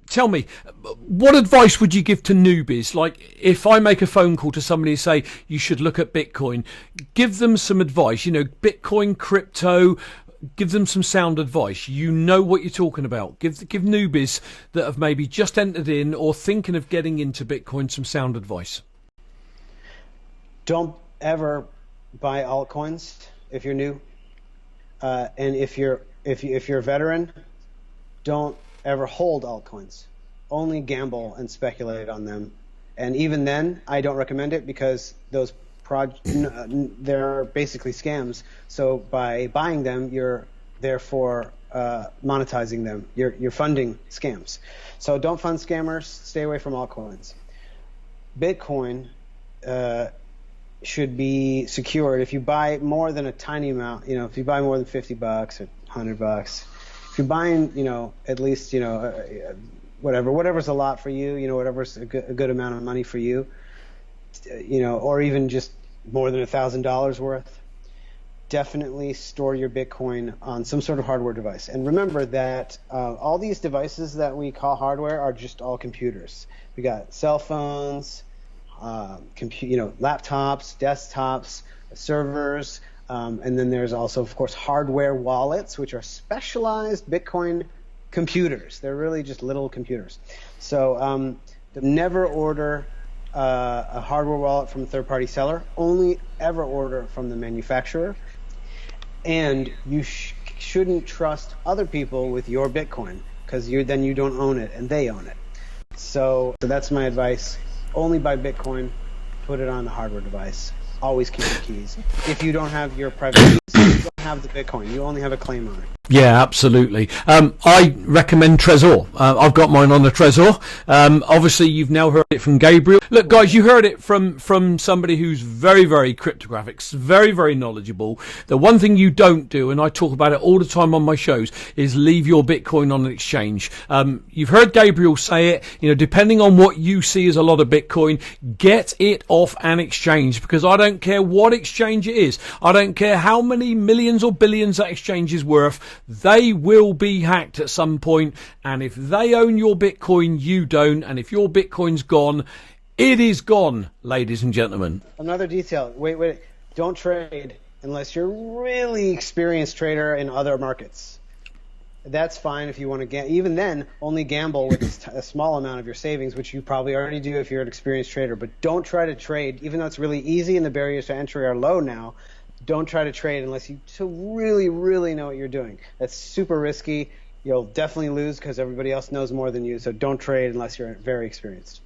Tell me, what advice would you give to newbies? Like, if I make a phone call to somebody and say you should look at Bitcoin, give them some advice. You know, Bitcoin, crypto. Give them some sound advice. You know what you're talking about. Give newbies that have maybe just entered in or thinking of getting into Bitcoin some sound advice. Don't ever buy altcoins if you're new, and if you're a veteran, don't ever hold altcoins. Only gamble and speculate on them. And even then, I don't recommend it because those they're basically scams. So by buying them, you're therefore monetizing them. You're funding scams. So don't fund scammers. Stay away from altcoins. Bitcoin should be secured. If you buy more than a tiny amount, you know, if you buy more than $50 or $100, if you're buying, you know, at least, you know, whatever's a lot for you, you know, whatever's a good amount of money for you, you know, or even just more than $1,000 worth, definitely store your Bitcoin on some sort of hardware device. And remember that all these devices that we call hardware are just all computers. We got cell phones, you know, laptops, desktops, servers, and then there's also, of course, hardware wallets, which are specialized Bitcoin computers. They're really just little computers. So never order a hardware wallet from a third-party seller. Only ever order from the manufacturer. And you shouldn't trust other people with your Bitcoin because then you don't own it and they own it. So that's my advice. Only buy Bitcoin. Put it on a hardware device. Always keep your keys. If you don't have your private keys, you don't have the Bitcoin. You only have a claim on it. Yeah, absolutely. I recommend Trezor. I've got mine on the Trezor. Obviously, you've now heard it from Gabriel. Look, guys, you heard it from somebody who's very, very cryptographic, very, very knowledgeable. The one thing you don't do, and I talk about it all the time on my shows, is leave your Bitcoin on an exchange. You've heard Gabriel say it. You know, depending on what you see as a lot of Bitcoin, get it off an exchange, because I don't care what exchange it is. I don't care how many millions or billions that exchange is worth. They will be hacked at some point, and if they own your Bitcoin, you don't, and if your Bitcoin's gone, it is gone, ladies and gentlemen. Another detail, wait, don't trade unless you're a really experienced trader in other markets. That's fine if you want to even then, only gamble with a small amount of your savings, which you probably already do if you're an experienced trader, but don't try to trade, even though it's really easy and the barriers to entry are low now. Don't try to trade unless you really, really know what you're doing. That's super risky. You'll definitely lose because everybody else knows more than you. So don't trade unless you're very experienced.